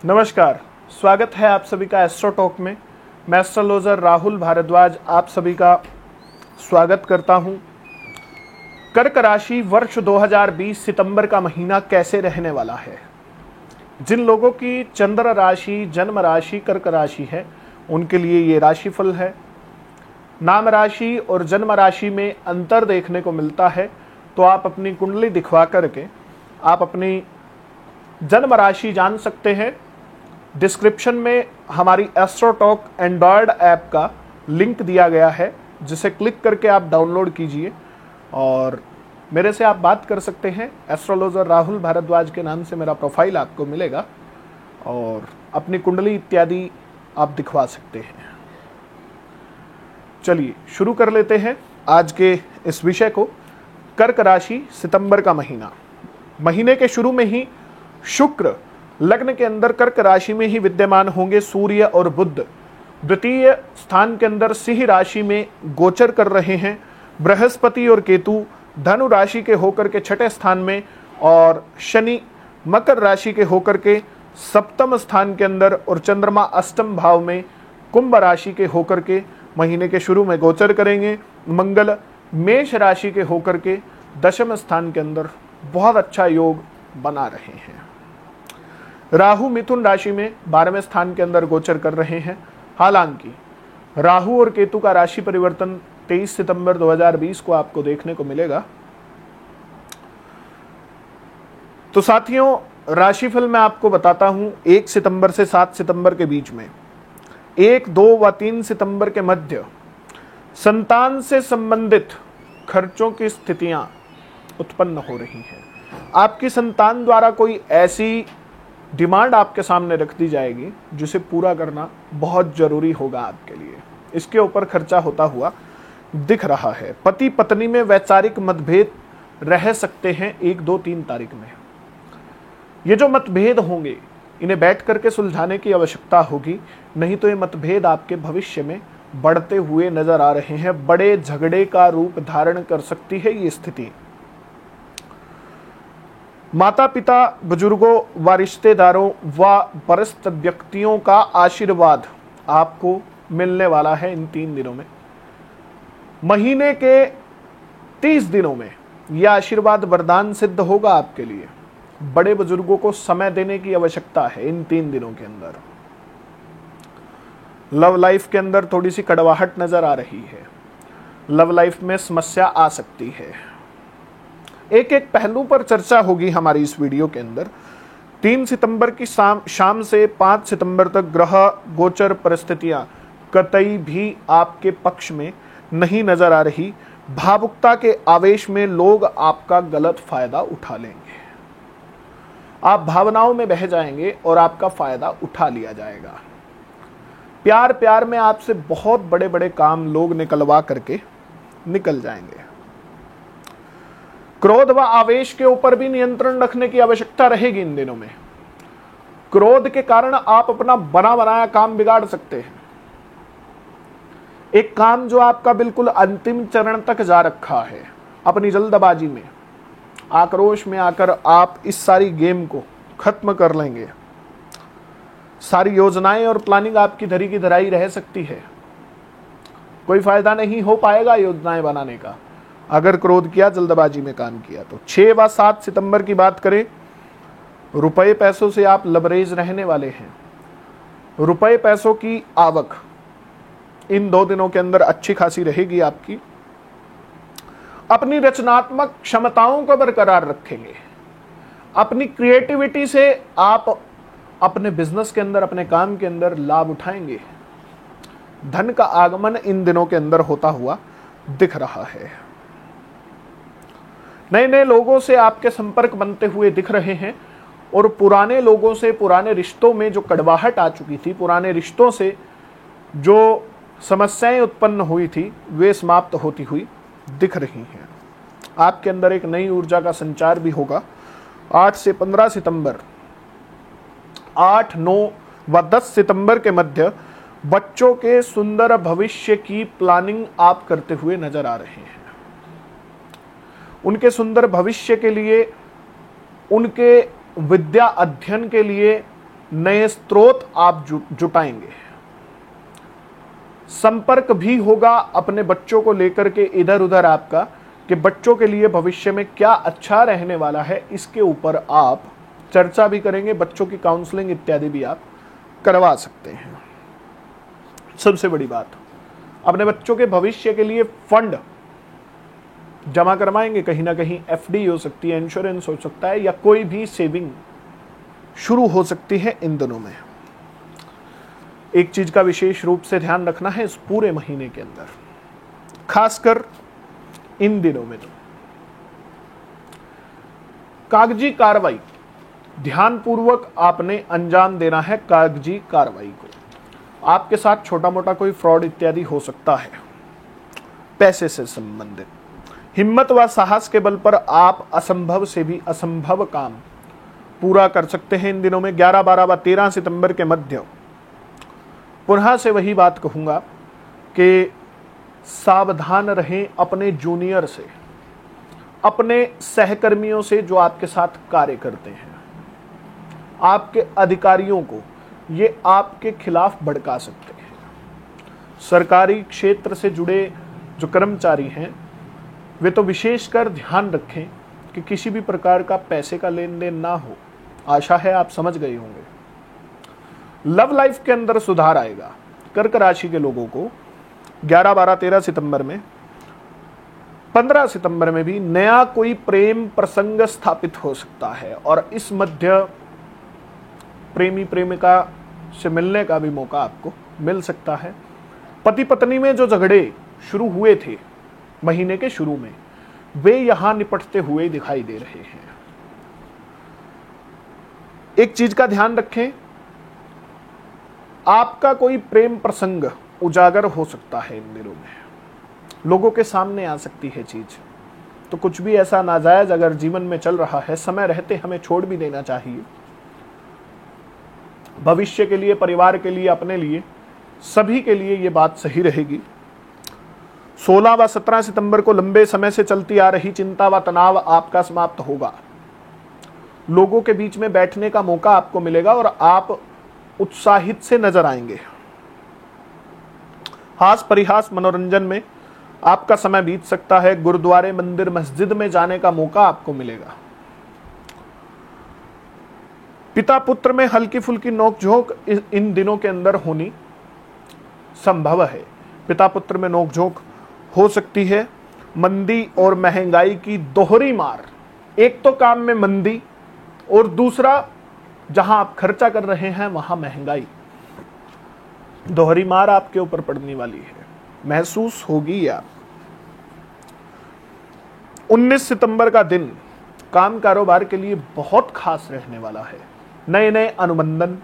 नमस्कार, स्वागत है आप सभी का एस्ट्रो टॉक में। मैं एस्ट्रोलॉजर राहुल भारद्वाज आप सभी का स्वागत करता हूं। कर्क राशि वर्ष 2020 सितंबर का महीना कैसे रहने वाला है। जिन लोगों की चंद्र राशि जन्म राशि कर्क राशि है उनके लिए ये राशिफल है। नाम राशि और जन्म राशि में अंतर देखने को मिलता है, तो आप अपनी कुंडली दिखवा करके आप अपनी जन्म राशि जान सकते हैं। डिस्क्रिप्शन में हमारी एस्ट्रो टॉक एंड्रॉयड ऐप का लिंक दिया गया है, जिसे क्लिक करके आप डाउनलोड कीजिए और मेरे से आप बात कर सकते हैं। एस्ट्रोलॉजर राहुल भारद्वाज के नाम से मेरा प्रोफाइल आपको मिलेगा और अपनी कुंडली इत्यादि आप दिखवा सकते हैं। चलिए शुरू कर लेते हैं आज के इस विषय को। कर्क राशि सितंबर का महीना। महीने के शुरू में ही शुक्र लग्न के अंदर कर्क राशि में ही विद्यमान होंगे। सूर्य और बुध द्वितीय स्थान के अंदर सिंह राशि में गोचर कर रहे हैं। बृहस्पति और केतु धनु राशि के होकर के छठे स्थान में और शनि मकर राशि के होकर के सप्तम स्थान के अंदर और चंद्रमा अष्टम भाव में कुंभ राशि के होकर के महीने के शुरू में गोचर करेंगे। मंगल मेष राशि के होकर के दशम स्थान के अंदर बहुत अच्छा योग बना रहे हैं। राहु मिथुन राशि में 12वें स्थान के अंदर गोचर कर रहे हैं। हालांकि राहु और केतु का राशि परिवर्तन 23 सितंबर 2020 को आपको देखने को मिलेगा। तो साथियों, राशिफल मैं आपको बताता हूं 1 सितंबर से 7 सितंबर के बीच में, 1, 2 व 3 सितंबर के मध्य संतान से संबंधित खर्चों की स्थितियां उत्पन्न हो रही हैं। आपकी संतान द्वारा कोई ऐसी डिमांड आपके सामने रख दी जाएगी जिसे पूरा करना बहुत जरूरी होगा आपके लिए। इसके ऊपर खर्चा होता हुआ दिख रहा है। पति पत्नी में वैचारिक मतभेद रह सकते हैं 1, 2, 3 तारीख में। ये जो मतभेद होंगे इन्हें बैठ करके सुलझाने की आवश्यकता होगी, नहीं तो ये मतभेद आपके भविष्य में बढ़ते हुए नजर आ रहे हैं। बड़े झगड़े का रूप धारण कर सकती है ये स्थिति। माता पिता बुजुर्गों व रिश्तेदारों व वरिष्ठ व्यक्तियों का आशीर्वाद आपको मिलने वाला है इन 3 दिनों में। महीने के 30 दिनों में यह आशीर्वाद वरदान सिद्ध होगा आपके लिए। बड़े बुजुर्गों को समय देने की आवश्यकता है इन 3 दिनों के अंदर। लव लाइफ के अंदर थोड़ी सी कड़वाहट नजर आ रही है। लव लाइफ में समस्या आ सकती है। एक एक पहलू पर चर्चा होगी हमारी इस वीडियो के अंदर। 3 सितंबर की शाम से 5 सितंबर तक ग्रह गोचर परिस्थितियां कतई भी आपके पक्ष में नहीं नजर आ रही। भावुकता के आवेश में लोग आपका गलत फायदा उठा लेंगे। आप भावनाओं में बह जाएंगे और आपका फायदा उठा लिया जाएगा। प्यार प्यार में आपसे बहुत बड़े बड़े काम लोग निकलवा करके निकल जाएंगे। क्रोध व आवेश के ऊपर भी नियंत्रण रखने की आवश्यकता रहेगी इन दिनों में। क्रोध के कारण आप अपना बना बनाया काम बिगाड़ सकते हैं। एक काम जो आपका बिल्कुल अंतिम चरण तक जा रखा है, अपनी जल्दबाजी में आक्रोश में आकर आप इस सारी गेम को खत्म कर लेंगे। सारी योजनाएं और प्लानिंग आपकी धरी की धराई रह सकती है। कोई फायदा नहीं हो पाएगा योजनाएं बनाने का अगर क्रोध किया, जल्दबाजी में काम किया तो। 6 व 7 सितंबर की बात करें, रुपए पैसों से आप लबरेज रहने वाले हैं। रुपए पैसों की आवक इन 2 दिनों के अंदर अच्छी खासी रहेगी आपकी। अपनी रचनात्मक क्षमताओं को बरकरार रखेंगे। अपनी क्रिएटिविटी से आप अपने बिजनेस के अंदर, अपने काम के अंदर लाभ उठाएंगे। धन का आगमन इन दिनों के अंदर होता हुआ दिख रहा है। नए नए लोगों से आपके संपर्क बनते हुए दिख रहे हैं और पुराने लोगों से, पुराने रिश्तों में जो कड़वाहट आ चुकी थी, पुराने रिश्तों से जो समस्याएं उत्पन्न हुई थी, वे समाप्त होती हुई दिख रही हैं। आपके अंदर एक नई ऊर्जा का संचार भी होगा। 8 से 15 सितंबर, 8, 9 व 10 सितंबर के मध्य बच्चों के सुंदर भविष्य की प्लानिंग आप करते हुए नजर आ रहे हैं। उनके सुंदर भविष्य के लिए, उनके विद्या अध्ययन के लिए नए स्रोत आप जुटाएंगे। संपर्क भी होगा अपने बच्चों को लेकर के इधर उधर आपका, कि बच्चों के लिए भविष्य में क्या अच्छा रहने वाला है, इसके ऊपर आप चर्चा भी करेंगे। बच्चों की काउंसलिंग इत्यादि भी आप करवा सकते हैं। सबसे बड़ी बात, अपने बच्चों के भविष्य के लिए फंड जमा करवाएंगे। कहीं ना कहीं एफडी हो सकती है, इंश्योरेंस हो सकता है, या कोई भी सेविंग शुरू हो सकती है इन दिनों में। एक चीज का विशेष रूप से ध्यान रखना है इस पूरे महीने के अंदर, खासकर इन दिनों में, तो कागजी कार्रवाई ध्यानपूर्वक आपने अंजाम देना है। कागजी कार्रवाई को, आपके साथ छोटा मोटा कोई फ्रॉड इत्यादि हो सकता है पैसे से संबंधित। हिम्मत व साहस के बल पर आप असंभव से भी असंभव काम पूरा कर सकते हैं इन दिनों में। 11, 12 व 13 सितंबर के मध्य पुनः से वही बात कहूंगा कि सावधान रहें अपने जूनियर से, अपने सहकर्मियों से जो आपके साथ कार्य करते हैं। आपके अधिकारियों को ये आपके खिलाफ भड़का सकते हैं। सरकारी क्षेत्र से जुड़े जो कर्मचारी हैं वे तो विशेषकर ध्यान रखें कि किसी भी प्रकार का पैसे का लेन देन ना हो। आशा है आप समझ गए होंगे। लव लाइफ के अंदर सुधार आएगा। कर्क राशि के लोगों को 11, 12, 13 सितंबर में, 15 सितंबर में भी नया कोई प्रेम प्रसंग स्थापित हो सकता है, और इस मध्य प्रेमी प्रेमिका से मिलने का भी मौका आपको मिल सकता है। पति पत्नी में जो झगड़े शुरू हुए थे महीने के शुरू में, वे यहां निपटते हुए दिखाई दे रहे हैं। एक चीज का ध्यान रखें, आपका कोई प्रेम प्रसंग उजागर हो सकता है इन दिनों में, लोगों के सामने आ सकती है चीज। तो कुछ भी ऐसा नाजायज अगर जीवन में चल रहा है, समय रहते हमें छोड़ भी देना चाहिए। भविष्य के लिए, परिवार के लिए, अपने लिए, सभी के लिए ये बात सही रहेगी। 16 व 17 सितंबर को लंबे समय से चलती आ रही चिंता व तनाव आपका समाप्त होगा। लोगों के बीच में बैठने का मौका आपको मिलेगा और आप उत्साहित से नजर आएंगे। हास परिहास मनोरंजन में आपका समय बीत सकता है। गुरुद्वारे, मंदिर, मस्जिद में जाने का मौका आपको मिलेगा। पिता पुत्र में हल्की फुल्की नोकझोंक इन दिनों के अंदर होनी संभव है। पिता पुत्र में नोकझोंक हो सकती है। मंदी और महंगाई की दोहरी मार, एक तो काम में मंदी और दूसरा जहां आप खर्चा कर रहे हैं वहां महंगाई, दोहरी मार आपके ऊपर पड़ने वाली है, महसूस होगी आप। 19 सितंबर का दिन काम कारोबार के लिए बहुत खास रहने वाला है। नए नए अनुबंधन,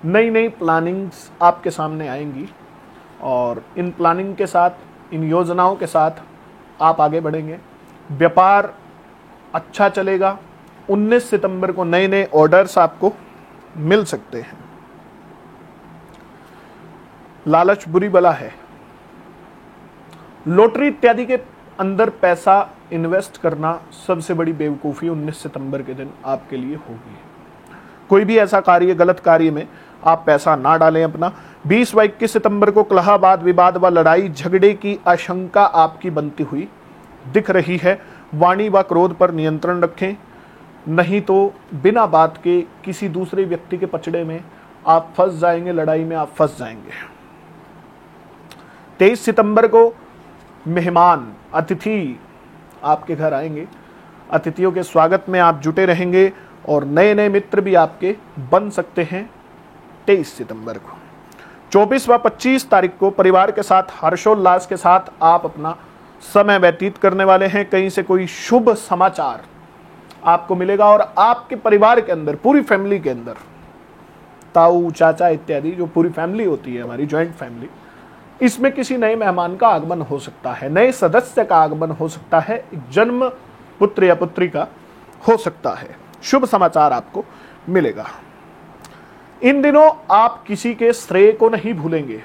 नई नई प्लानिंग्स आपके सामने आएंगी और इन प्लानिंग के साथ, इन योजनाओं के साथ आप आगे बढ़ेंगे। व्यापार अच्छा चलेगा। 19 सितंबर को नए नए ऑर्डर्स आपको मिल सकते हैं। लालच बुरी बला है। लॉटरी इत्यादि के अंदर पैसा इन्वेस्ट करना सबसे बड़ी बेवकूफ़ी 19 सितंबर के दिन आपके लिए होगी। कोई भी ऐसा कार्य, गलत कार्य में आप पैसा ना डालें अपना। 20 व 21 सितंबर को कलहाबाद, विवाद व लड़ाई झगड़े की आशंका आपकी बनती हुई दिख रही है। वाणी व क्रोध पर नियंत्रण रखें, नहीं तो बिना बात के किसी दूसरे व्यक्ति के पचड़े में आप फंस जाएंगे, लड़ाई में आप फंस जाएंगे। 23 सितंबर को मेहमान, अतिथि आपके घर आएंगे। अतिथियों के स्वागत में आप जुटे रहेंगे और नए नए मित्र भी आपके बन सकते हैं। 23 सितंबर को 24 व 25 तारीख को परिवार के साथ हर्षोल्लास के साथ आप अपना समय व्यतीत करने वाले हैं। कहीं से कोई शुभ समाचार आपको मिलेगा और आपके परिवार के अंदर, पूरी फैमिली के अंदर, ताऊ, चाचा इत्यादि जो पूरी फैमिली होती है, हमारी ज्वाइंट फैमिली, इसमें किसी नए मेहमान का आगमन हो सकता है, नए सदस्य का आगमन हो सकता है, जन्म पुत्र या पुत्री का हो सकता है। शुभ समाचार आपको मिलेगा। इन दिनों आप किसी के श्रेय को नहीं भूलेंगे,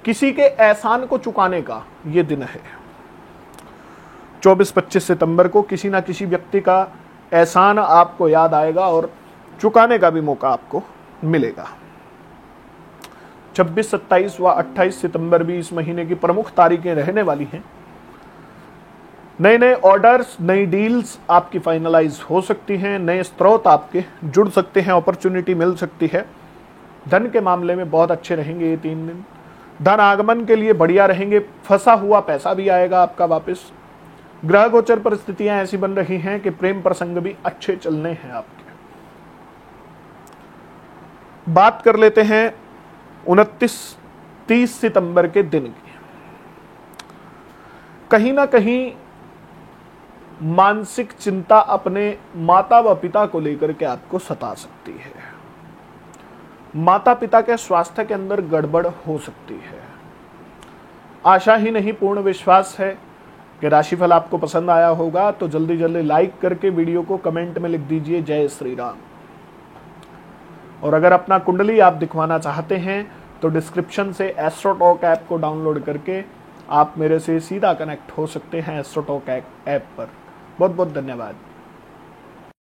किसी के एहसान को चुकाने का ये दिन है। 24-25 सितंबर को किसी ना किसी व्यक्ति का एहसान आपको याद आएगा और चुकाने का भी मौका आपको मिलेगा। 26, 27 व 28 सितंबर भी इस महीने की प्रमुख तारीखें रहने वाली हैं। नए नए ऑर्डर्स, नई डील्स आपकी फाइनलाइज हो सकती हैं, नए स्रोत आपके जुड़ सकते हैं, अपॉर्चुनिटी मिल सकती है। धन के मामले में बहुत अच्छे रहेंगे ये 3 दिन। धन आगमन के लिए बढ़िया रहेंगे, फंसा हुआ पैसा भी आएगा आपका वापस। ग्रह गोचर परिस्थितियां ऐसी बन रही हैं कि प्रेम प्रसंग भी अच्छे चलने हैं आपके। बात कर लेते हैं 29-30 सितंबर के दिन की। कहीं ना कहीं मानसिक चिंता अपने माता व पिता को लेकर के आपको सता सकती है। माता पिता के स्वास्थ्य के अंदर गड़बड़ हो सकती है। आशा ही नहीं, पूर्ण विश्वास है कि राशिफल आपको पसंद आया होगा। तो जल्दी जल्दी लाइक करके वीडियो को कमेंट में लिख दीजिए जय श्री राम। और अगर अपना कुंडली आप दिखवाना चाहते हैं तो डिस्क्रिप्शन से एस्ट्रोटॉक ऐप को डाउनलोड करके आप मेरे से सीधा कनेक्ट हो सकते हैं एस्ट्रोटॉक ऐप पर। बहुत बहुत धन्यवाद।